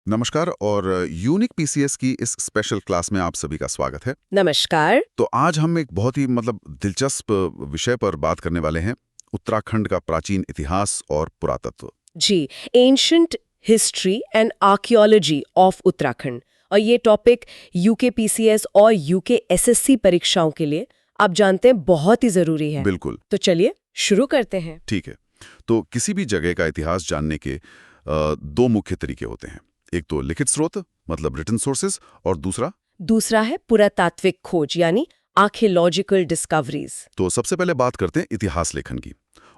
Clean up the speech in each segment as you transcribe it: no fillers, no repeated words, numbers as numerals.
नमस्कार और unique PCS की इस स्पेशल क्लास में आप सभी का स्वागत है। नमस्कार। तो आज हम एक बहुत ही दिलचस्प विषय पर बात करने वाले हैं, उत्तराखंड का प्राचीन इतिहास और पुरातत्व। जी, ancient history and archaeology of Uttarakhand. और ये टॉपिक यूके पीसीएस और यूके एसएससी परीक्षाओं के लिए आप जानते हैं बहुत ही जरूरी है। बिल्कुल। तो चलिए शुरू करते हैं। ठीक है। तो किसी भी जगह का इतिहास जानने के दो मुख्य तरीके होते हैं। एक तो लिखित स्रोत मतलब रिटन सोर्सेज, और दूसरा है पुरातात्विक खोज यानी आर्कियोलॉजिकल डिस्कवरीज। तो सबसे पहले बात करते हैं इतिहास लेखन की।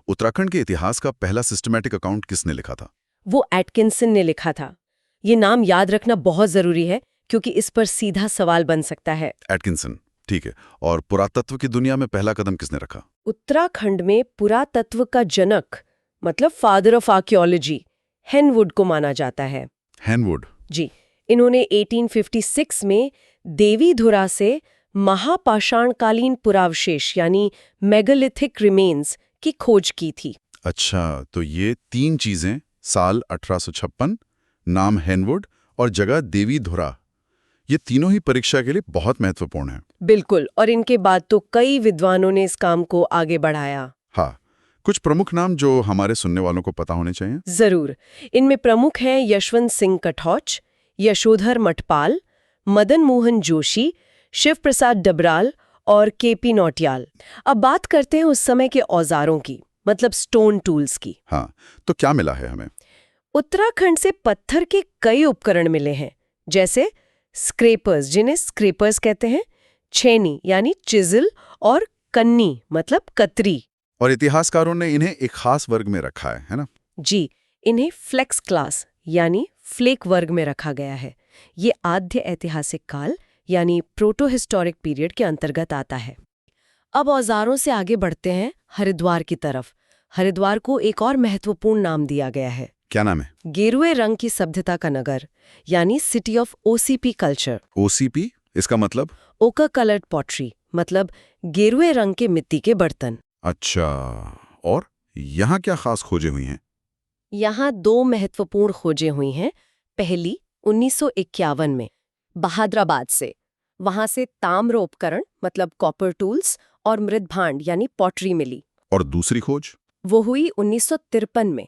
उत्तराखंड के इतिहास का पहला सिस्टमैटिक अकाउंट किसने लिखा था? वो एटकिंसन ने लिखा था। ये नाम याद रखना बहुत जरूरी है क्योंकि इस पर सीधा सवाल बन सकता है। एटकिंसन, ठीक है। और पुरातत्व की दुनिया में पहला कदम किसने रखा? उत्तराखंड में पुरातत्व का जनक मतलब फादर ऑफ आर्कियोलॉजी हेनवुड को माना जाता है। हेनवुड जी, इन्होंने 1856 में देवीधुरा से महापाषाणकालीन पुरावशेष यानी मेगालिथिक रिमेन्स की खोज की थी। अच्छा, तो ये तीन चीजें, साल 1856, नाम हेनवुड और जगह देवीधुरा, ये तीनों ही परीक्षा के लिए बहुत महत्वपूर्ण है। बिल्कुल, और इनके बाद तो कई विद्वानों ने इस काम को आगे बढ़ाया। हाँ, कुछ प्रमुख नाम जो हमारे सुनने वालों को पता होने चाहिए। जरूर, इनमें प्रमुख हैं यशवंत सिंह कठौच, यशोधर मठपाल, मदन मोहन जोशी, शिव प्रसाद डबराल और केपी नौटियाल। अब बात करते हैं उस समय के औजारों की, मतलब स्टोन टूल्स की। हाँ, तो क्या मिला है हमें? उत्तराखंड से पत्थर के कई उपकरण मिले हैं, जैसे स्क्रेपर्स जिन्हें स्क्रेपर्स कहते हैं, छेनी यानी चिजल और कन्नी मतलब कतरी। और इतिहासकारों ने इन्हें एक खास वर्ग में रखा है ना? जी, इन्हें फ्लेक्स क्लास यानी फ्लेक वर्ग में रखा गया है। ये आद्य ऐतिहासिक काल यानी प्रोटो हिस्टोरिक पीरियड के अंतर्गत आता है। अब औजारों से आगे बढ़ते हैं हरिद्वार की तरफ। हरिद्वार को एक और महत्वपूर्ण नाम दिया गया है। क्या नाम है? गेरुए रंग की सभ्यता का नगर यानी city of OCP culture. OCP, इसका मतलब? ओकर कलर्ड पॉटरी मतलब गेरुए रंग के मिट्टी के बर्तन। अच्छा, और यहाँ क्या खास खोजें हुई हैं? यहाँ दो महत्वपूर्ण खोजें हुई हैं। पहली 1951 में बहादुराबाद से, वहां से ताम्र उपकरण मतलब कॉपर टूल्स और मृदभांड यानी पॉटरी मिली। और दूसरी खोज? वो हुई 1953 में।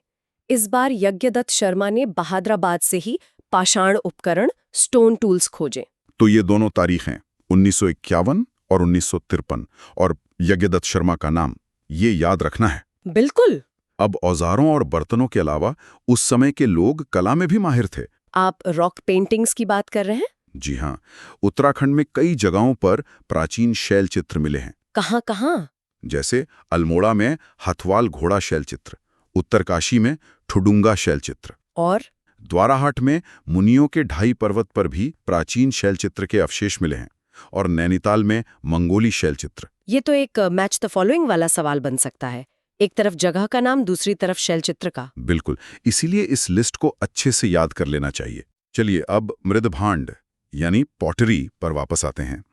इस बार यज्ञदत्त शर्मा ने बहादुराबाद से ही पाषाण उपकरण स्टोन टूल्स खोजे। तो ये दोनों तारीख हैं, 1951 और 1953, और यज्ञदत्त शर्मा का नाम, ये याद रखना है। बिल्कुल। अब औजारों और बर्तनों के अलावा उस समय के लोग कला में भी माहिर थे। आप रॉक पेंटिंग्स की बात कर रहे हैं? जी हाँ, उत्तराखंड में कई जगहों पर प्राचीन शैल चित्र मिले हैं। कहाँ कहाँ? जैसे अल्मोड़ा में हथवाल घोड़ा शैल चित्र, उत्तरकाशी में ठुडुंगा शैल चित्र, और द्वाराहाट में मुनियों के ढाई पर्वत पर भी प्राचीन शैल चित्र के अवशेष मिले हैं, और नैनीताल में मंगोली शैल चित्र। ये तो एक मैच द फॉलोइंग वाला सवाल बन सकता है, एक तरफ जगह का नाम, दूसरी तरफ शैल चित्र का। बिल्कुल, इसीलिए इस लिस्ट को अच्छे से याद कर लेना चाहिए। चलिए अब मृदभांड यानी पॉटरी पर वापस आते हैं।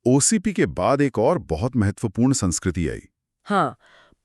ओसीपी के बाद एक और बहुत महत्वपूर्ण संस्कृति आई। हाँ,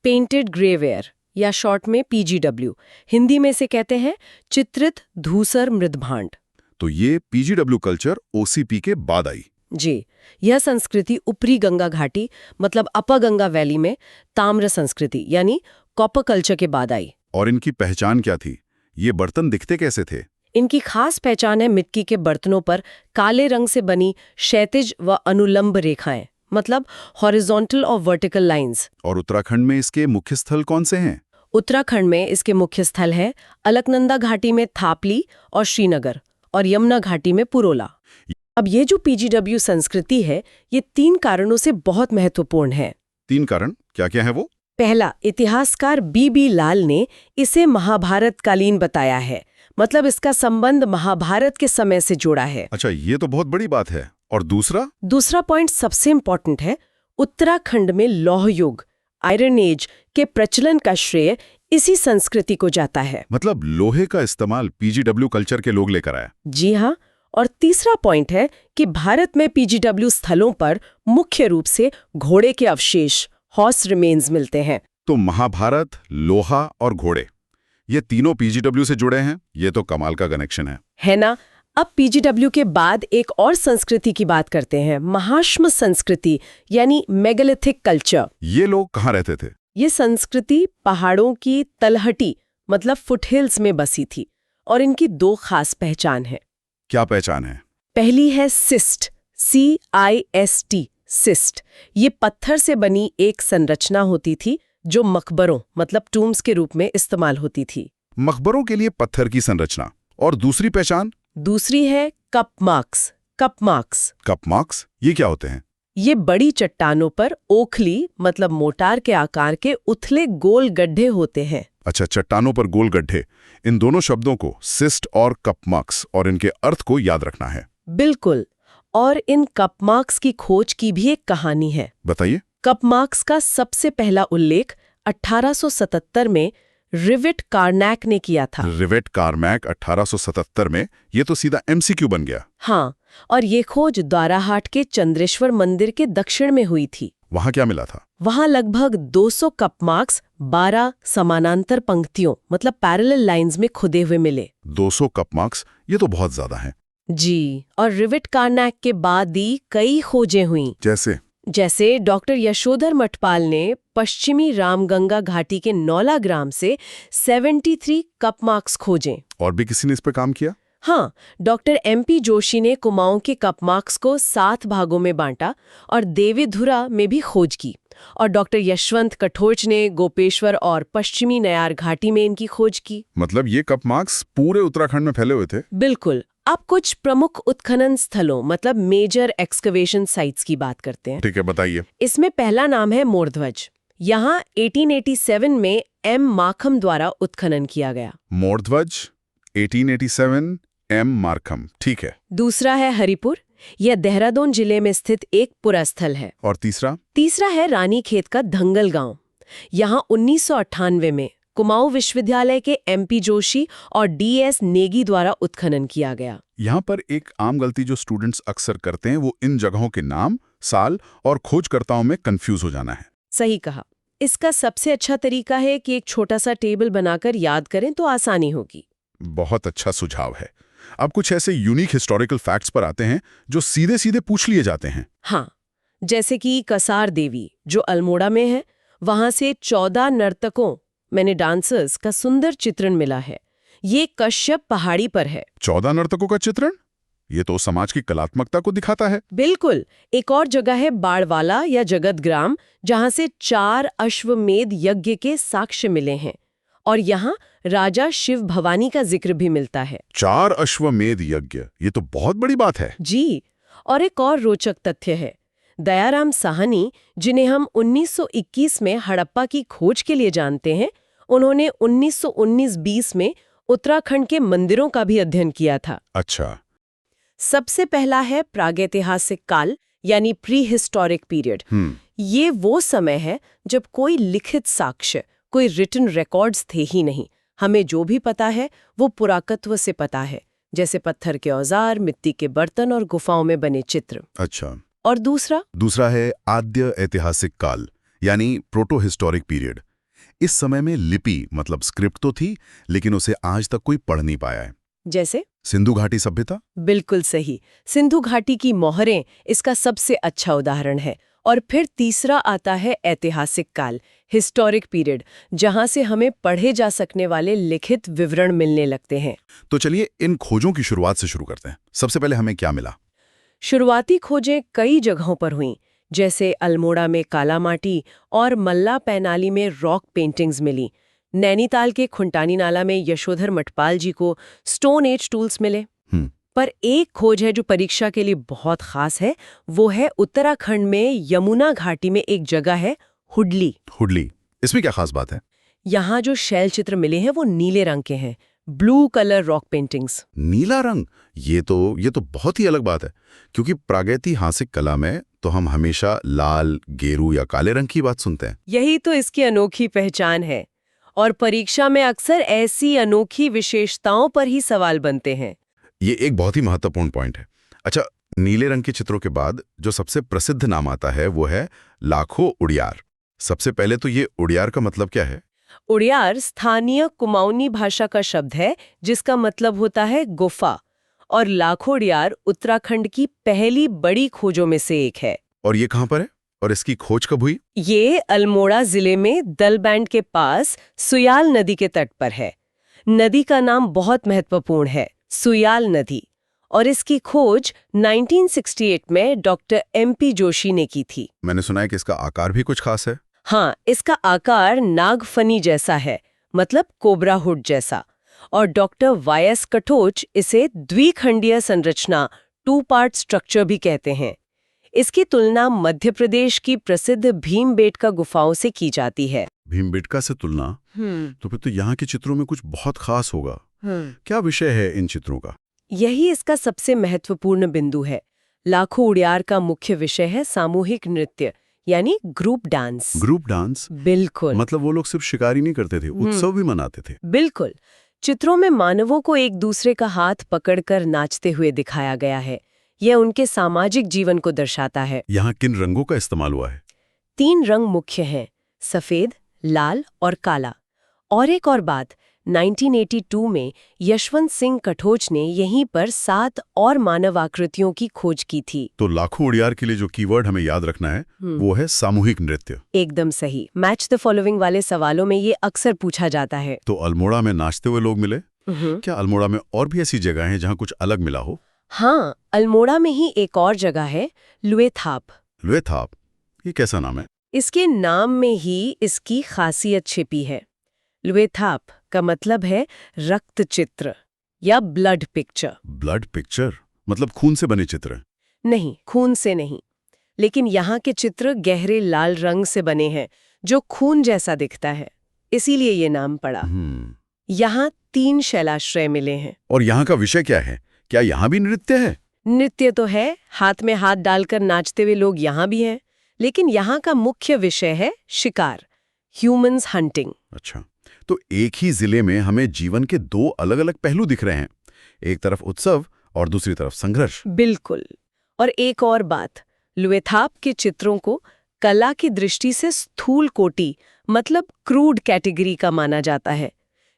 पेंटेड ग्रेवेयर या शॉर्ट में पीजीडब्ल्यू, हिंदी में से कहते हैं चित्रित धूसर मृदभांड। तो ये पीजीडब्ल्यू कल्चर ओसीपी के बाद आई। जी, यह संस्कृति ऊपरी गंगा घाटी मतलब अपर गंगा वैली में ताम्र संस्कृति यानी कॉपर कल्चर के बाद आई। और इनकी पहचान क्या थी? ये बर्तन दिखते कैसे थे? इनकी खास पहचान है मिट्टी के बर्तनों पर काले रंग से बनी क्षैतिज व अनुलंब रेखाएं मतलब हॉरिजॉन्टल और वर्टिकल लाइंस। और उत्तराखंड में इसके मुख्य स्थल कौन से हैं? उत्तराखंड में इसके मुख्य स्थल है अलकनंदा घाटी में थापली और श्रीनगर, और यमुना घाटी में पुरोला। अब ये जो पीजीडब्ल्यू संस्कृति है, ये 3 कारणों से बहुत महत्वपूर्ण है। 3 कारण क्या क्या है वो? पहला, इतिहासकार बीबी लाल ने इसे महाभारत कालीन बताया है, मतलब इसका संबंध महाभारत के समय से जोड़ा है। अच्छा, ये तो बहुत बड़ी बात है। और दूसरा पॉइंट सबसे इम्पोर्टेंट है, उत्तराखंड में लौह युग आयरन एज के प्रचलन का श्रेय इसी संस्कृति को जाता है। मतलब लोहे का इस्तेमाल पीजीडब्ल्यू कल्चर के लोग लेकर आए। जी हाँ। और तीसरा पॉइंट है कि भारत में पीजीडब्ल्यू स्थलों पर मुख्य रूप से घोड़े के अवशेष हॉर्स रिमेन्स मिलते हैं। तो महाभारत, लोहा और घोड़े, ये तीनों पीजीडब्ल्यू से जुड़े हैं। ये तो कमाल का कनेक्शन है ना। अब पीजीडब्ल्यू के बाद एक और संस्कृति की बात करते हैं, महाश्म संस्कृति यानी मेगालिथिक कल्चर। ये लोग कहाँ रहते थे? ये संस्कृति पहाड़ों की तलहटी मतलब फुटहिल्स में बसी थी और इनकी दो खास पहचान है। क्या पहचान है? पहली है सिस्ट, CIST, सिस्ट। ये पत्थर से बनी एक संरचना होती थी जो मकबरों मतलब टूम्स के रूप में इस्तेमाल होती थी। मकबरों के लिए पत्थर की संरचना। और दूसरी पहचान? दूसरी है cup marks. Cup marks cup marks ये क्या होते हैं? ये बड़ी चट्टानों पर ओखली मतलब मोटार के आकार के उथले गोल गड्ढे होते हैं। अच्छा, चट्टानों पर गोल गड्ढे। इन दोनों शब्दों को सिस्ट और कप मार्क्स और इनके अर्थ को याद रखना है। बिल्कुल। और इन कप मार्क्स की खोज की भी एक कहानी है। बताइए। कप मार्क्स का सबसे पहला उल्लेख 1877 में रिवेट कार्नैक ने किया था। रिवेट कार्नैक 1877 में? ये तो सीधा MCQ बन गया। हाँ, और ये खोज द्वाराहाट के चंद्रेश्वर मंदिर के दक्षिण में हुई थी। वहां क्या मिला था? वहां लगभग 200 कप मार्क्स 12 समानांतर पंक्तियों मतलब पैरेलल लाइंस में खुदे हुए मिले। 200 कप मार्क्स, ये तो बहुत ज्यादा हैं। जी, और रिवेट कार्नैक के बाद ही कई खोजें हुईं। जैसे डॉक्टर यशोधर मठपाल ने पश्चिमी रामगंगा घाटी के नौला ग्राम से 73 कप मार्क्स खोजे। और भी किसी ने इस पर काम किया? हाँ, डॉक्टर MP जोशी ने कुमाऊं के कप मार्क्स को 7 भागों में बांटा और देवीधुरा में भी खोज की। और डॉक्टर यशवंत कठोच ने गोपेश्वर और पश्चिमी नयार घाटी में इनकी खोज की। मतलब ये कप मार्क्स पूरे उत्तराखंड में फैले हुए थे? बिल्कुल। अब कुछ प्रमुख उत्खनन स्थलों मतलब मेजर एक्सकवेशन साइट्स की बात करते हैं। ठीक है, बताइए। इसमें पहला नाम है मोरध्वज। यहाँ 1887 में M मार्खम द्वारा उत्खनन किया गया। मोरध्वज 1887 M मार्खम, ठीक है। दूसरा है हरिपुर। यह देहरादून जिले में स्थित एक पुरास्थल है। और तीसरा है रानीखेत का धंगल गांव। यहाँ 1998 में कुमाऊं विश्वविद्यालय के MP जोशी और DS नेगी द्वारा उत्खनन किया गया। यहाँ पर एक आम गलती जो स्टूडेंट्स अक्सर करते हैं वो इन जगहों के नाम, साल और खोजकर्ताओं में कंफ्यूज हो जाना है। सही कहा। इसका सबसे अच्छा तरीका है कि एक छोटा सा टेबल बनाकर याद करें तो आसानी होगी। बहुत अच्छा सुझाव है। अब कुछ ऐसे यूनिक हिस्टोरिकल फैक्ट्स पर आते हैं जो सीधे सीधे पूछ लिए जाते हैं। हाँ, जैसे कि कसार देवी जो अल्मोड़ा में है, वहां से 14 नर्तकों मैंने डांसर्स का सुंदर चित्रण मिला है। ये कश्यप पहाड़ी पर है। 14 नर्तकों का चित्रण? ये तो समाज की कलात्मकता को दिखाता है। बिल्कुल। एक और जगह है बाड़वाला या जगत ग्राम, जहां से 4 अश्वमेध यज्ञ के साक्ष्य मिले हैं और यहाँ राजा शिव भवानी का जिक्र भी मिलता है। 4 अश्वमेध यज्ञ, ये तो बहुत बड़ी बात है। जी, और एक और रोचक तथ्य है। दयाराम साहनी, जिन्हें हम 1921 में हड़प्पा की खोज के लिए जानते हैं, उन्होंने 1919-20 में उत्तराखंड के मंदिरों का भी अध्ययन किया था। अच्छा। सबसे पहला है प्रागैतिहासिक काल यानी प्री हिस्टोरिक पीरियड। ये वो समय है जब कोई लिखित साक्ष्य, कोई रिटन रिकॉर्ड्स थे ही नहीं। हमें जो भी पता है वो पुरातत्व से पता है, जैसे पत्थर के औजार, मिट्टी के बर्तन और गुफाओं में बने चित्र। अच्छा। और दूसरा है आद्य ऐतिहासिक काल यानी प्रोटो हिस्टोरिक पीरियड। इस समय में लिपि मतलब स्क्रिप्ट तो थी, लेकिन उसे आज तक कोई पढ़ नहीं पाया है। जैसे सिंधु घाटी सभ्यता? बिल्कुल सही। सिंधु घाटी की मोहरें इसका सबसे अच्छा उदाहरण है। और फिर तीसरा आता है ऐतिहासिक काल, हिस्टोरिक पीरियड, जहां से हमें पढ़े जा सकने वाले लिखित विवरण मिलने लगते हैं। तो चलिए इन खोजों की शुरुआत से शुरू करते हैं। सबसे पहले हमें क्या मिला? शुरुआती खोजें कई जगहों पर हुईं, जैसे अल्मोड़ा में काला माटी और मल्ला पैनाली में रॉक पेंटिंग्स मिली। नैनीताल के खुंटानी नाला में यशोधर मठपाल जी को स्टोन एज टूल्स मिले। पर एक खोज है जो परीक्षा के लिए बहुत खास है, वो है उत्तराखंड में यमुना घाटी में एक जगह है हुडली। इसमें क्या खास बात है? यहाँ जो शैल चित्र मिले हैं वो नीले रंग के हैं, ब्लू कलर रॉक पेंटिंग्स। नीला रंग? ये तो बहुत ही अलग बात है, क्योंकि प्रागैतिहासिक कला में तो हम हमेशा लाल, गेरू या काले रंग की बात सुनते हैं। यही तो इसकी अनोखी पहचान है, और परीक्षा में अक्सर ऐसी अनोखी विशेषताओं पर ही सवाल बनते हैं। ये एक बहुत ही महत्वपूर्ण पॉइंट है। अच्छा, नीले रंग के चित्रों के बाद जो सबसे प्रसिद्ध नाम आता है वो है लाखो उड़ियार। सबसे पहले तो ये उड़ियार का मतलब क्या है? उड़ियार स्थानीय कुमाऊनी भाषा का शब्द है जिसका मतलब होता है गुफा, और लाखो उड़ियार उत्तराखंड की पहली बड़ी खोजों में से एक है। और ये कहाँ पर है और इसकी खोज कब हुई? ये अल्मोड़ा जिले में दलबैंड के पास सुयाल नदी के तट पर है। नदी का नाम बहुत महत्वपूर्ण है, सुयाल नदी, और इसकी खोज 1968 में डॉक्टर MP जोशी ने की थी। मैंने सुना है कि इसका आकार भी कुछ खास है। हाँ, इसका आकार नागफनी जैसा है, मतलब कोबरा हुड जैसा, और डॉक्टर YS कठोच इसे द्विखंडीय संरचना 2-पार्ट स्ट्रक्चर भी कहते हैं। इसकी तुलना मध्य प्रदेश की प्रसिद्ध भीमबेटका गुफाओं से की जाती है। भीमबेटका से तुलना? तो फिर तो यहाँ के चित्रों में कुछ बहुत खास होगा। क्या विषय है इन चित्रों का? यही इसका सबसे महत्वपूर्ण बिंदु है। लाखो उड़ियार का मुख्य विषय है सामूहिक नृत्य, यानी ग्रुप डांस। Group dance? बिल्कुल। मतलब वो लोग सिर्फ शिकारी नहीं करते थे, उत्सव भी मनाते थे। बिल्कुल। चित्रों में मानवों को एक दूसरे का हाथ पकड़कर नाचते हुए दिखाया गया है। यह उनके सामाजिक जीवन को दर्शाता है। यहाँ किन रंगों का इस्तेमाल हुआ है? 3 रंग मुख्य हैं, सफेद, लाल और काला। और एक और बात, 1982 में यशवंत सिंह कठोच ने यहीं पर 7 और मानव आकृतियों की खोज की थी। तो लाखो उड़ियार के लिए जो कीवर्ड हमें याद रखना है वो है सामूहिक नृत्य। एकदम सही। मैच द फॉलोइंग वाले सवालों में ये अक्सर पूछा जाता है। तो अल्मोड़ा में नाचते हुए लोग मिले? क्या अल्मोड़ा में और भी ऐसी जगह हैं जहाँ कुछ अलग मिला हो? हाँ, अल्मोड़ा में ही एक और जगह है, लुएथाप। लुएथाप? ये कैसा नाम है? इसके नाम में ही इसकी खासियत छिपी है। लुएथाप का मतलब है रक्त चित्र या ब्लड पिक्चर। ब्लड पिक्चर मतलब खून से बने चित्र? नहीं, खून से नहीं, लेकिन यहाँ के चित्र गहरे लाल रंग से बने हैं जो खून जैसा दिखता है, इसीलिए ये नाम पड़ा। यहाँ 3 शैलाश्रय मिले हैं। और यहाँ का विषय क्या है? क्या यहाँ भी नृत्य है? नृत्य तो है, हाथ में हाथ डालकर नाचते हुए लोग यहाँ भी हैं, लेकिन यहाँ का मुख्य विषय है शिकार, ह्यूमंस हंटिंग। अच्छा, तो एक ही जिले में हमें जीवन के 2 अलग-अलग पहलू दिख रहे हैं, एक तरफ उत्सव और दूसरी तरफ संघर्ष। बिल्कुल। और एक और बात, लुएथाप के चित्रों को कला की दृष्टि से स्थूल कोटि मतलब क्रूड कैटेगरी का माना जाता है।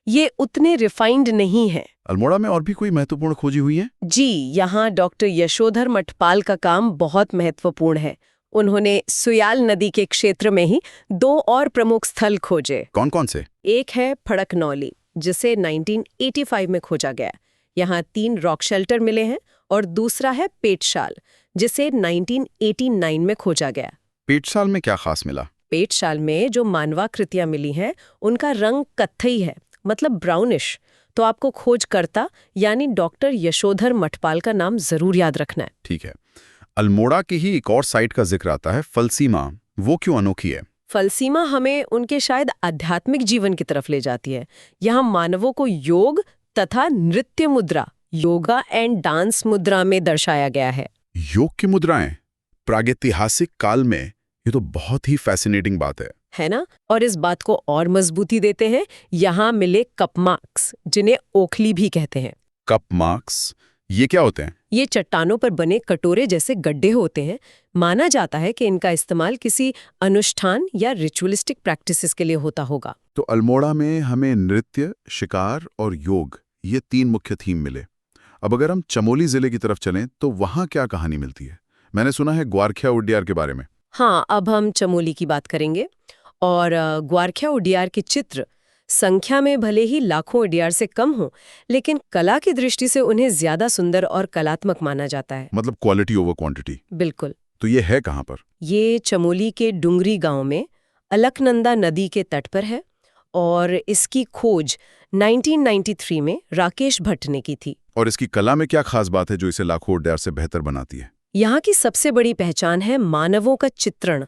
ये उतने रिफाइंड नहीं है। अल्मोड़ा में और भी कोई महत्वपूर्ण खोजी हुई है? जी, यहाँ डॉक्टर यशोधर मठपाल का काम बहुत महत्वपूर्ण है। उन्होंने सुयाल नदी के क्षेत्र में ही 2 और प्रमुख स्थल खोजे। कौन कौन से? एक है फड़कनौली, जिसे 1985 में खोजा गया। यहाँ 3 रॉक शेल्टर मिले हैं, और दूसरा है पेटशाल, जिसे 1989 में खोजा गया। पेटशाल में क्या खास मिला? पेटशाल में जो मानवाकृतियां मिली हैं उनका रंग कत्थई है, मतलब ब्राउनिश। तो आपको खोजकर्ता यानी डॉक्टर यशोधर मठपाल का नाम जरूर याद रखना है। ठीक है। अल्मोड़ा की ही एक और साइट का जिक्र आता है, फलसीमा। वो क्यों अनोखी है? फलसीमा हमें उनके शायद आध्यात्मिक जीवन की तरफ ले जाती है। यहाँ मानवों को योग तथा नृत्य मुद्रा, योगा एंड डांस मुद्रा में दर्शाया गया है। योग की मुद्राएं प्रागैतिहासिक काल में, ये तो बहुत ही फैसिनेटिंग बात है ना? और इस बात को और मजबूती देते हैं यहाँ मिले कप मार्क्स, जिन्हें ओखली भी कहते हैं। कप मार्क्स ये क्या होते हैं? ये चट्टानों पर बने कटोरे जैसे गड्ढे होते हैं। माना जाता है कि इनका इस्तेमाल किसी अनुष्ठान या रिचुअलिस्टिक प्रैक्टिसेस के लिए होता होगा। तो अल्मोड़ा में हमें नृत्य, शिकार और योग, ये 3 मुख्य थीम मिले। अब अगर हम चमोली जिले की तरफ चलें तो वहाँ क्या कहानी मिलती है? मैंने सुना है ग्वारख्या उड्डियार के बारे में। हाँ, अब हम चमोली की बात करेंगे। और ग्वारख्या उड्डियार के चित्र संख्या में भले ही लाखों उड्डियार से कम हो, लेकिन कला की दृष्टि से उन्हें ज्यादा सुंदर और कलात्मक माना जाता है। मतलब क्वालिटी ओवर क्वांटिटी। बिल्कुल। तो ये है कहाँ पर? ये चमोली के डुंगरी गांव में अलकनंदा नदी के तट पर है, और इसकी खोज 1993 में राकेश भट्ट ने की थी। और इसकी कला में क्या खास बात है जो इसे लाखों उड्डियार से बेहतर बनाती है? यहाँ की सबसे बड़ी पहचान है मानवों का चित्रण।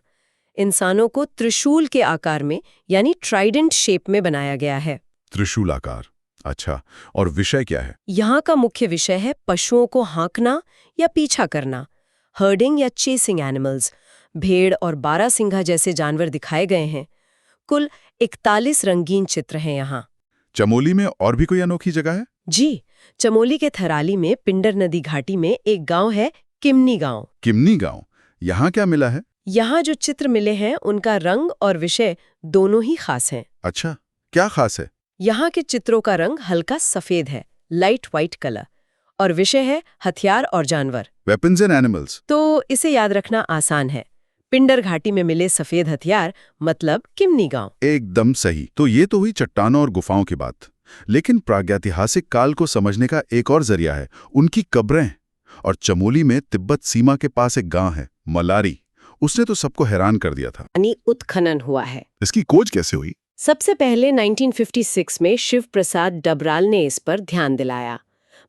इंसानों को त्रिशूल के आकार में यानी ट्राइडेंट शेप में बनाया गया है। त्रिशूल आकार, अच्छा। और विषय क्या है? यहाँ का मुख्य विषय है पशुओं को हाँकना या पीछा करना, हर्डिंग या चेसिंग एनिमल्स। भेड़ और बारहसिंघा जैसे जानवर दिखाए गए हैं। कुल 41 रंगीन चित्र हैं यहाँ। चमोली में और भी कोई अनोखी जगह है? जी, चमोली के थराली में पिंडर नदी घाटी में एक गांव है, किमनी गांव। किमनी गांव, यहाँ क्या मिला है? यहाँ जो चित्र मिले हैं उनका रंग और विषय दोनों ही खास हैं। अच्छा, क्या खास है? यहाँ के चित्रों का रंग हल्का सफेद है, लाइट व्हाइट कलर, और विषय है हथियार और जानवर। Weapons and animals. तो इसे याद रखना आसान है। पिंडर घाटी में मिले सफेद हथियार मतलब किमनी गांव। एकदम सही। तो ये तो हुई चट्टानों और गुफाओं की बात, लेकिन प्रागैतिहासिक काल को समझने का एक और जरिया है, उनकी कब्रें। और चमोली में तिब्बत सीमा के पास एक गांव है, मलारी। उसने तो सबको हैरान कर दिया था। यानी उत्खनन हुआ है। इसकी खोज कैसे हुई? सबसे पहले 1956 में शिव प्रसाद डबराल ने इस पर ध्यान दिलाया।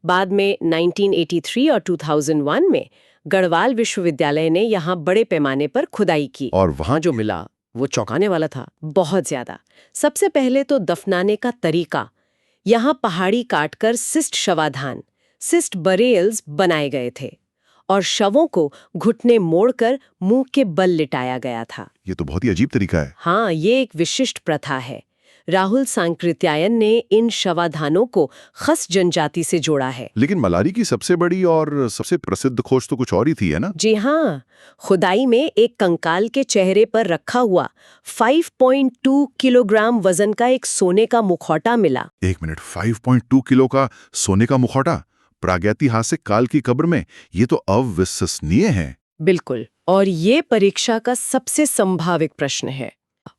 बाद में 1983 और 2001 में गढ़वाल विश्वविद्यालय ने यहाँ बड़े पैमाने पर खुदाई की, और वहाँ जो मिला वो चौंकाने वाला था, बहुत ज्यादा। सबसे पहले तो दफनाने का तरीका। यहाँ पहाड़ी काटकर सिस्ट शवाधान, सिस्ट बरेल्स बनाए गए थे और शवों को घुटने मोड़कर मुंह के बल लिटाया गया था। ये तो बहुत ही अजीब तरीका है। हाँ, ये एक विशिष्ट प्रथा है। राहुल सांकृत्यायन ने इन शवाधानों को खस जनजाति से जोड़ा है। लेकिन मलारी की सबसे बड़ी और सबसे प्रसिद्ध खोज तो कुछ और ही थी, है ना? जी हाँ, खुदाई में एक कंकाल के चेहरे पर रखा हुआ 5.2 किलोग्राम वजन का एक सोने का मुखौटा मिला। 1 मिनट, 5.2 किलो का सोने का मुखौटा प्रागैतिहासिक काल की कब्र में? ये तो अविश्वसनीय है। बिल्कुल, और ये परीक्षा का सबसे संभावित प्रश्न है।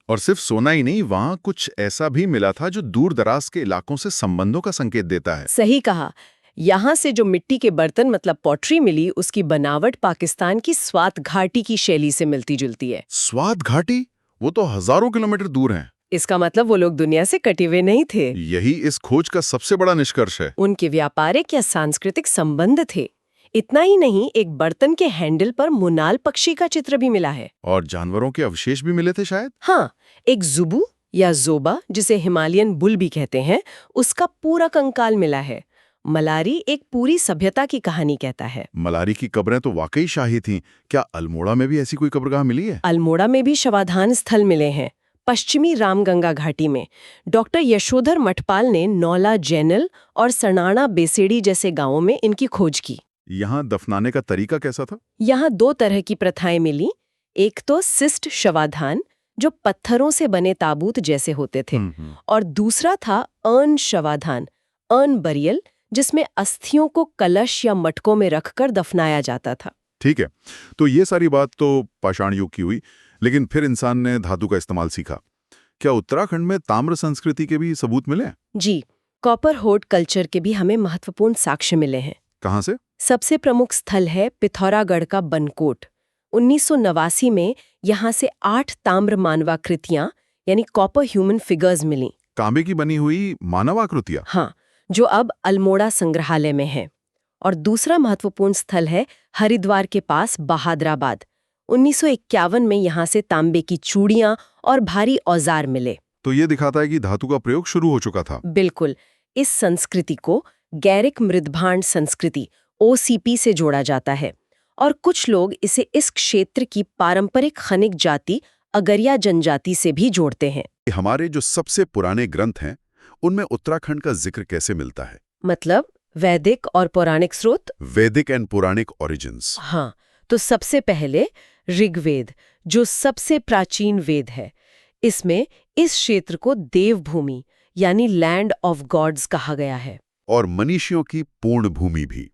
और सिर्फ सोना ही नहीं, वहां कुछ ऐसा भी मिला था जो दूर दराज के इलाकों से संबंधों का संकेत देता है। सही कहा। यहाँ से जो मिट्टी के बर्तन मतलब पॉटरी मिली, उसकी बनावट पाकिस्तान की स्वात घाटी की शैली से मिलती जुलती है। स्वात घाटी? वो तो हजारों किलोमीटर दूर है। इसका मतलब वो लोग दुनिया से कटे हुए नहीं थे। यही इस खोज का सबसे बड़ा निष्कर्ष है। उनके व्यापारिक या सांस्कृतिक संबंध थे। इतना ही नहीं, एक बर्तन के हैंडल पर मुनाल पक्षी का चित्र भी मिला है। और जानवरों के अवशेष भी मिले थे शायद। हाँ, एक जुबू या जोबा, जिसे हिमालयन बुल भी कहते हैं, उसका पूरा कंकाल मिला है। मलारी एक पूरी सभ्यता की कहानी कहता है। मलारी की कब्रें तो वाकई शाही थीं। क्या अल्मोड़ा में भी ऐसी कोई कब्रगाह मिली है? अल्मोड़ा में भी शवाधान स्थल मिले हैं, पश्चिमी रामगंगा घाटी में। डॉक्टर यशोधर मठपाल ने नौला जैनल और सनाणा बेसेड़ी जैसे गांवों में इनकी खोज की। यहाँ दफनाने का तरीका कैसा था? यहाँ 2 तरह की प्रथाएं मिली। एक तो सिस्ट शवाधान, जो पत्थरों से बने ताबूत जैसे होते थे, और दूसरा था अर्न शवाधान, अर्न बरियल, जिसमें अस्थियों को कलश या मटकों में रखकर दफनाया जाता था। ठीक है, तो ये सारी बात तो पाषाण युग की हुई, लेकिन फिर इंसान ने धातु का इस्तेमाल सीखा। क्या उत्तराखंड में ताम्र संस्कृति के भी सबूत मिले? जी, कॉपर होड कल्चर के भी हमें महत्वपूर्ण साक्ष्य मिले हैं। कहाँ से? सबसे प्रमुख स्थल है पिथौरागढ़ का बनकोट। 1989 में यहाँ से 8 ताम्र मानवाकृतियां यानी कॉपर ह्यूमन फिगर्स मिली। तांबे की बनी हुई मानवाकृतियां? हाँ, जो अब अल्मोड़ा संग्रहालय में है। और दूसरा महत्वपूर्ण स्थल है हरिद्वार के पास बहादुराबाद। 1951 में यहाँ से तांबे की चूड़ियां और भारी औजार मिले। तो ये दिखाता है कि धातु का प्रयोग शुरू हो चुका था। बिल्कुल। इस संस्कृति को गैरिक मृदभांड संस्कृति OCP से जोड़ा जाता है, और कुछ लोग इसे इस क्षेत्र की पारंपरिक खनिक जाति अगरिया जनजाति से भी जोड़ते हैं। हमारे जो सबसे पुराने ग्रंथ हैं, उनमें उत्तराखंड का जिक्र कैसे मिलता है? मतलब वैदिक और पौराणिक स्रोत? वैदिक एंड पौराणिक ओरिजिन्स। हाँ, तो सबसे पहले ऋग्वेद, जो सबसे प्राचीन वेद है। इसमें इस क्षेत्र को देवभूमि यानी लैंड ऑफ गॉड्स कहा गया है। और मनीषियों की पूर्ण भूमि भी,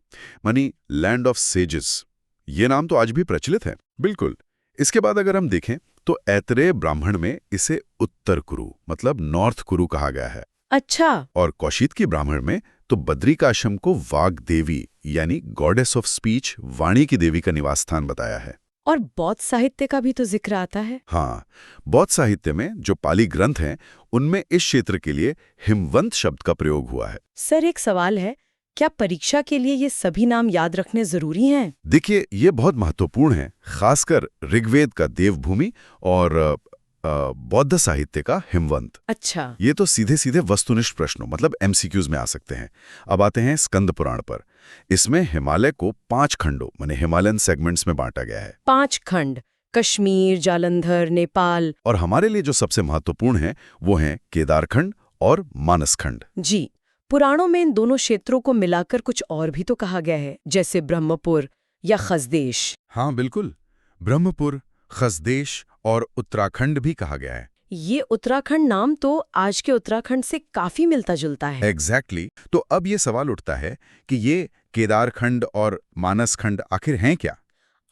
मानी लैंड ऑफ सेजेस। ये नाम तो आज भी प्रचलित है। बिल्कुल। इसके बाद अगर हम देखें तो ऐतरेय ब्राह्मण में इसे उत्तर कुरु मतलब नॉर्थ कुरु कहा गया है। अच्छा। और कौशिक की ब्राह्मण में तो बद्रिकाश्रम को वाग देवी यानी गॉडेस ऑफ स्पीच, वाणी की देवी का निवास स्थान बताया है। और बौद्ध साहित्य का भी तो जिक्र आता है। हाँ, बौद्ध साहित्य में जो पाली ग्रंथ हैं, उनमें इस क्षेत्र के लिए हिमवंत शब्द का प्रयोग हुआ है। सर, एक सवाल है, क्या परीक्षा के लिए ये सभी नाम याद रखने जरूरी हैं? देखिए, ये बहुत महत्वपूर्ण है, खासकर ऋग्वेद का देवभूमि और बौद्ध साहित्य का हिमवंत। अच्छा। ये तो सीधे सीधे वस्तुनिष्ठ प्रश्नों मतलब MCQs में आ सकते हैं। अब आते हैं स्कंद पुराण पर। इसमें हिमालय को 5 खंडों माने हिमालयन सेगमेंट्स में बांटा गया है। 5 खंड, कश्मीर, जालंधर, नेपाल। और हमारे लिए जो सबसे महत्वपूर्ण है वो हैं केदारखंड और मानसखंड। जी, पुराणों में इन दोनों क्षेत्रों को मिलाकर कुछ और भी तो कहा गया है, जैसे ब्रह्मपुर या खसदेश। हाँ बिल्कुल, ब्रह्मपुर, खसदेश और उत्तराखंड भी कहा गया है। ये उत्तराखंड नाम तो आज के उत्तराखंड से काफी मिलता जुलता है। एग्जैक्टली तो अब ये सवाल उठता है कि ये केदारखंड और मानसखंड आखिर हैं क्या?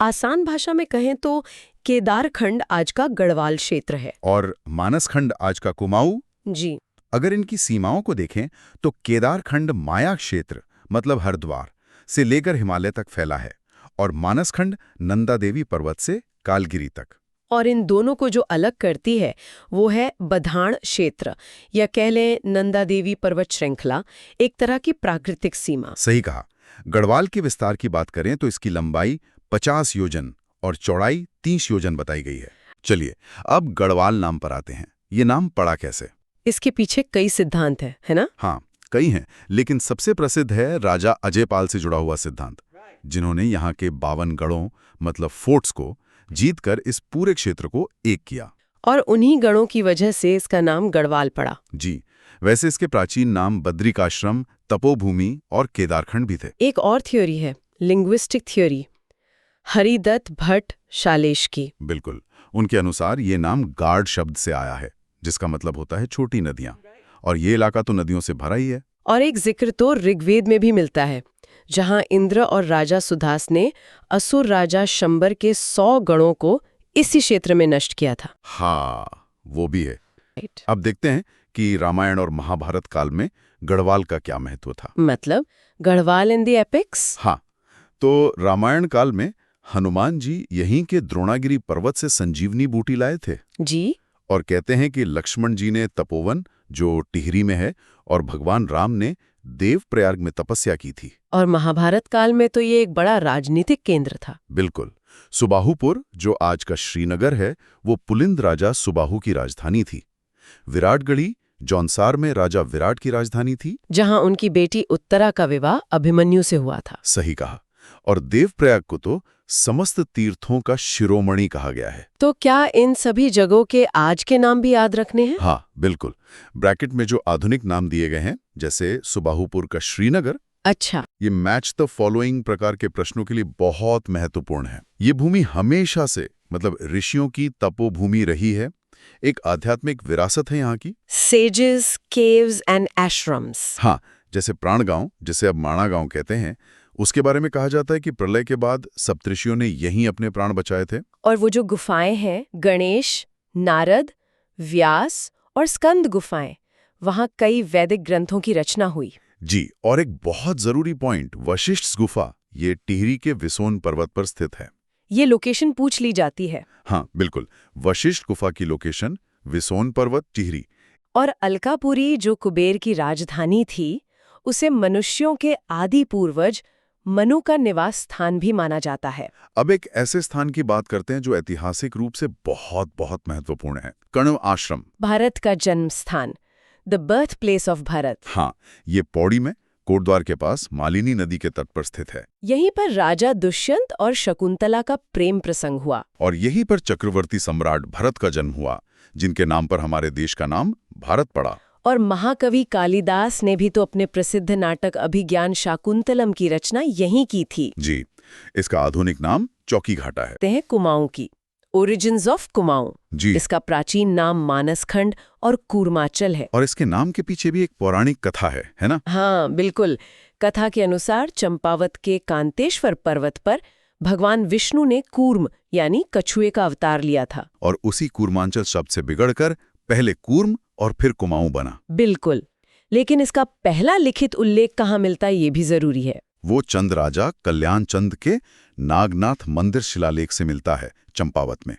आसान भाषा में कहें तो केदारखंड आज का गढ़वाल क्षेत्र है। और मानसखंड आज का कुमाऊं? जी। अगर इनकी सीमाओं को देखें तो केदारखंड माया क्षेत्र मतलब हरिद्वार से लेकर हिमालय तक फैला है और मानसखंड नंदा देवी पर्वत से कालगिरी तक। और इन दोनों को जो अलग करती है वो है बधाण क्षेत्र या कह लें नंदा देवी पर्वत श्रृंखला, एक तरह की प्राकृतिक सीमा। सही कहा। गढ़वाल के विस्तार की बात करें तो इसकी लंबाई 50 योजन और चौड़ाई 30 योजन बताई गई है। चलिए अब गढ़वाल नाम पर आते हैं। ये नाम पड़ा कैसे? इसके पीछे कई सिद्धांत है ना? हाँ, कई हैं, लेकिन सबसे प्रसिद्ध है राजा अजयपाल से जुड़ा हुआ सिद्धांत, जिन्होंने यहाँ के 52 गढ़ों मतलब फोर्ट्स को जीतकर इस पूरे क्षेत्र को एक किया। और उन्हीं गढ़ों की वजह से इसका नाम गढ़वाल पड़ा। जी, वैसे इसके प्राचीन नाम बद्रिकाश्रम, तपोभूमि और केदारखंड भी थे। एक और थ्योरी है, लिंग्विस्टिक थ्योरी, हरिदत्त भट्ट शालेश की। बिल्कुल, उनके अनुसार ये नाम गार्ड शब्द से आया है, जिसका मतलब होता है छोटी नदियां, और ये इलाका तो नदियों से भरा ही है। और एक जिक्र तो ऋग्वेद में भी मिलता है, जहां इंद्र और राजा सुदास ने असुर राजा शंबर के 100 गढ़ों को इसी क्षेत्र में नष्ट किया था। हाँ, वो भी है। अब देखते हैं कि रामायण और महाभारत काल में गढ़वाल का क्या महत्व था। मतलब गढ़वाल इन द एपिक्स? हाँ, तो रामायण काल में हनुमान जी यहीं के द्रोणागिरी पर्वत से संजीवनी बूटी लाए थे जी। और कहते हैं कि लक्ष्मण जी ने तपोवन जो टिहरी में है और भगवान राम ने देवप्रयाग में तपस्या की थी। और महाभारत काल में तो ये एक बड़ा राजनीतिक केंद्र था। बिल्कुल। सुबाहुपुर जो आज का श्रीनगर है वो पुलिंद राजा सुबाहु की राजधानी थी। विराटगढ़ी जौनसार में राजा विराट की राजधानी थी, जहां उनकी बेटी उत्तरा का विवाह अभिमन्यु से हुआ था। सही कहा। और देवप्रयाग को तो समस्त तीर्थों का शिरोमणि कहा गया है। तो क्या इन सभी जगहों के आज के नाम भी याद रखने हैं? हाँ, बिल्कुल। ब्रैकेट में जो आधुनिक नाम दिए गए हैं, जैसे सुबाहुपुर का श्रीनगर, अच्छा, ये मैच द फॉलोइंग प्रकार के प्रश्नों के लिए बहुत महत्वपूर्ण है। ये भूमि हमेशा से मतलब ऋषियों की तपोभूमि रही है, एक आध्यात्मिक विरासत है यहाँ की। Sages, caves and ashrams. हाँ, जैसे प्राणगांव, जिसे अब माणा गांव कहते हैं, उसके बारे में कहा जाता है कि प्रलय के बाद सप्तऋषियों ने यहीं अपने प्राण बचाए थे। और वो जो गुफाएं हैं, गणेश, नारद, व्यास और स्कंद गुफाएं, वहां कई वैदिक ग्रंथों की रचना हुई। जी, और एक बहुत जरूरी पॉइंट, वशिष्ठ गुफा, ये टिहरी के विसोन पर्वत पर स्थित है। ये लोकेशन पूछ ली जाती है। हाँ, बिल्कुल। वशिष्ठ गुफा की लोकेशन विसोन पर्वत, टिहरी। और अलकापुरी जो कुबेर की राजधानी थी, उसे मनुष्यों के आदि पूर्वज मनु का निवास स्थान भी माना जाता है। अब एक ऐसे स्थान की बात करते हैं जो ऐतिहासिक रूप से बहुत बहुत महत्वपूर्ण है, कण्व आश्रम। भारत का जन्म स्थान, the birth place of Bharat. हाँ, ये पौड़ी में कोटद्वार के पास मालिनी नदी के तट पर स्थित है। यहीं पर राजा दुष्यंत और शकुंतला का प्रेम प्रसंग हुआ। और यहीं पर चक्रवर्ती सम्राट भरत का जन्म हुआ, जिनके नाम पर हमारे देश का नाम भारत पड़ा। और महाकवि कालिदास ने भी तो अपने प्रसिद्ध नाटक अभिज्ञान शाकुंतलम की रचना यहीं की थी। जी, इसका आधुनिक नाम चौकी घाटा है। ते हैं कुमाऊं की, ओरिजिन्स ऑफ कुमाऊं। जी, इसका प्राचीन नाम मानसखंड और कूर्माचल है। और इसके नाम के पीछे भी एक पौराणिक कथा है ना? हाँ, बिल्कुल। कथा के अनुसार चंपावत के कांतेश्वर पर्वत पर भगवान विष्णु ने कूर्म यानी कछुए का अवतार लिया था। और उसी कूर्मांचल शब्द से बिगड़कर पहले कूर्म और फिर कुमाऊं बना। बिल्कुल। लेकिन इसका पहला लिखित उल्लेख कहाँ मिलता है, ये भी जरूरी है। वो चंद राजा कल्याण चंद के नागनाथ मंदिर शिलालेख से मिलता है, चंपावत में।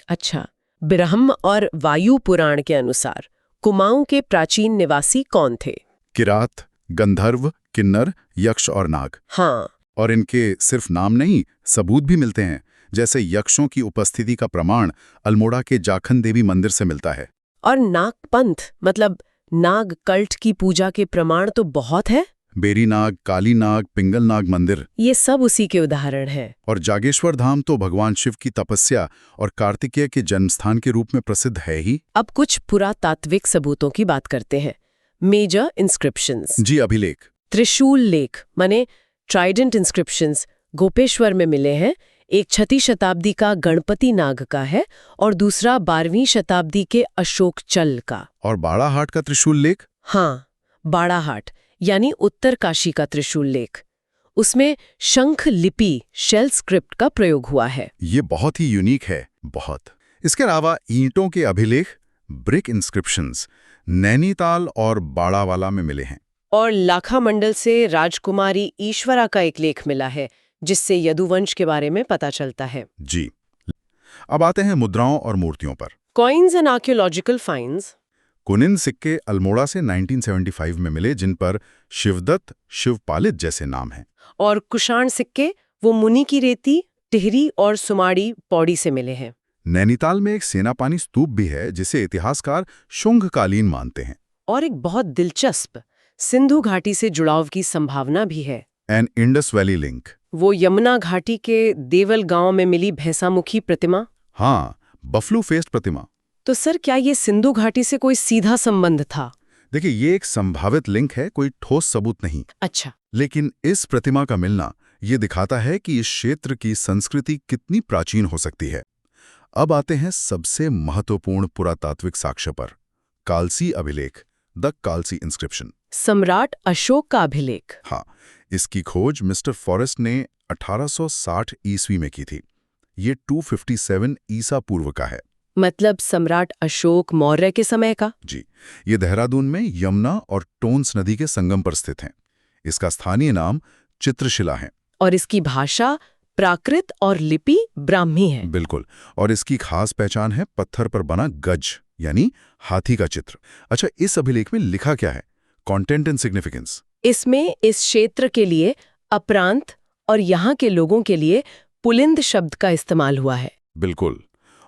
अच्छा, ब्रह्म और वायु पुराण के अनुसार कुमाऊं के प्राचीन निवासी कौन थे? किरात, गंधर्व, किन्नर, यक्ष और नाग। हाँ। और इनके सिर्फ नाम नहीं, सबूत भी मिलते हैं। जैसे यक्षों की उपस्थिति का प्रमाण अल्मोड़ा के जाखन देवी मंदिर से मिलता है। और नागपंथ मतलब नाग कल्ट की पूजा के प्रमाण तो बहुत है। बेरी नाग, काली नाग, पिंगल नाग मंदिर, ये सब उसी के उदाहरण हैं। और जागेश्वर धाम तो भगवान शिव की तपस्या और कार्तिकेय के जन्मस्थान के रूप में प्रसिद्ध है ही। अब कुछ पुरातात्विक सबूतों की बात करते हैं। Major inscriptions. जी, अभिलेख। त्रिशूल लेख माने ट्राइडेंट इंस्क्रिप्शंस गोपेश्वर में मिले हैं। एक 6वीं शताब्दी का गणपति नाग का है और दूसरा 12वीं शताब्दी के अशोक चल का। और बाड़ाहाट का त्रिशूल लेख? हाँ, बाड़ाहाट यानी उत्तर काशी का त्रिशूल लेख। उसमें शंख लिपि शेल स्क्रिप्ट का प्रयोग हुआ है। ये बहुत ही यूनिक है, बहुत। इसके अलावा ईंटों के अभिलेख, ब्रिक इंस्क्रिप्शंस, नैनीताल और बाड़ावाला में मिले हैं। और लाखा मंडल से राजकुमारी ईश्वरा का एक लेख मिला है, जिससे यदुवंश के बारे में पता चलता है। जी। अब आते हैं मुद्राओं और मूर्तियों पर। Coins and archaeological finds. कुनिन सिक्के अल्मोड़ा से 1975 में मिले, जिन पर शिवदत्त, शिवपालित जैसे नाम हैं। और कुषाण सिक्के वो मुनि की रेती, टिहरी और सुमाड़ी पौड़ी से मिले हैं। नैनीताल में एक सेनापानी स्तूप भी है, जिसे इतिहासकार शुंगकालीन मानते हैं। और एक बहुत दिलचस्प सिंधु घाटी से जुड़ाव की संभावना भी है। An Indus valley link. वो यमुना घाटी के देवल गांव में मिली भैंसामुखी प्रतिमा। हाँ, बफलो फेस्ट प्रतिमा। तो सर, क्या ये सिंधु घाटी से कोई सीधा संबंध था? देखिए, ये एक संभावित लिंक है, कोई ठोस सबूत नहीं। अच्छा। लेकिन इस प्रतिमा का मिलना ये दिखाता है कि इस क्षेत्र की संस्कृति कितनी प्राचीन हो सकती है। अब आते हैं सबसे महत्वपूर्ण पुरातात्विक साक्ष्य पर, कालसी अभिलेख, द कालसी इंस्क्रिप्शन। सम्राट अशोक का अभिलेख। हाँ, इसकी खोज मिस्टर फॉरेस्ट ने 1860 ईस्वी में की थी। ये 257 ईसा पूर्व का है। मतलब सम्राट अशोक मौर्य के समय का? जी, ये देहरादून में यमुना और टोन्स नदी के संगम पर स्थित है। इसका स्थानीय नाम चित्रशिला है। और इसकी भाषा प्राकृत और लिपि ब्राह्मी है। बिल्कुल। और इसकी खास पहचान है पत्थर पर बना गज, यानी हाथी का चित्र। अच्छा, इस अभिलेख में लिखा क्या है? Content and significance. इसमें इस क्षेत्र के लिए अपरांत और यहाँ के लोगों के लिए पुलिंद शब्द का इस्तेमाल हुआ है। बिल्कुल।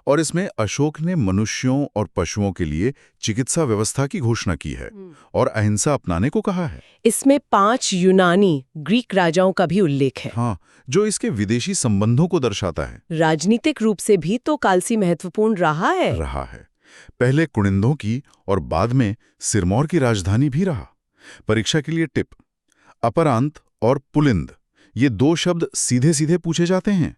और इसमें अशोक ने मनुष्यों और पशुओं के लिए चिकित्सा व्यवस्था की घोषणा की है और अहिंसा अपनाने को कहा है। इसमें 5 यूनानी ग्रीक राजाओं का भी उल्लेख है। हाँ, जो इसके विदेशी संबंधों को दर्शाता है। राजनीतिक रूप से भी तो कालसी महत्वपूर्ण रहा है। पहले कुनिंदों की और बाद में सिरमौर की राजधानी भी रहा। परीक्षा के लिए टिप: अपरांत और पुलिंद, ये 2 शब्द सीधे सीधे पूछे जाते हैं।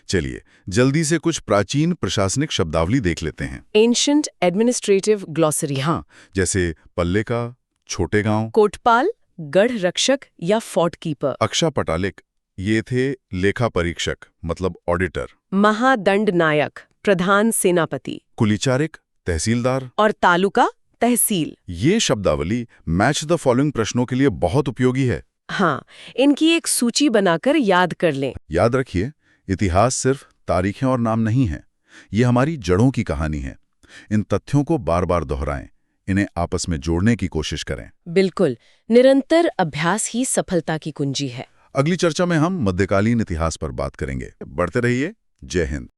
चलिए जल्दी से कुछ प्राचीन प्रशासनिक शब्दावली देख लेते हैं। Ancient administrative glossary. हाँ, जैसे पल्ले का, छोटे गांव, कोटपाल, गढ़ रक्षक या फोर्ट कीपर। अक्षा पटालिक, ये थे लेखा परीक्षक, मतलब ऑडिटर। महादंड नायक, प्रधान सेनापति। कुलीचारिक, तहसीलदार। और तालुका, तहसील। ये शब्दावली मैच द फॉलोइंग प्रश्नों के लिए बहुत उपयोगी है। हाँ, इनकी एक सूची बनाकर याद कर लें। याद रखिए, इतिहास सिर्फ तारीखें और नाम नहीं है, ये हमारी जड़ों की कहानी है। इन तथ्यों को बार बार दोहराएं, इन्हें आपस में जोड़ने की कोशिश करें। बिल्कुल, निरंतर अभ्यास ही सफलता की कुंजी है। अगली चर्चा में हम मध्यकालीन इतिहास पर बात करेंगे। बढ़ते रहिए। जय हिंद।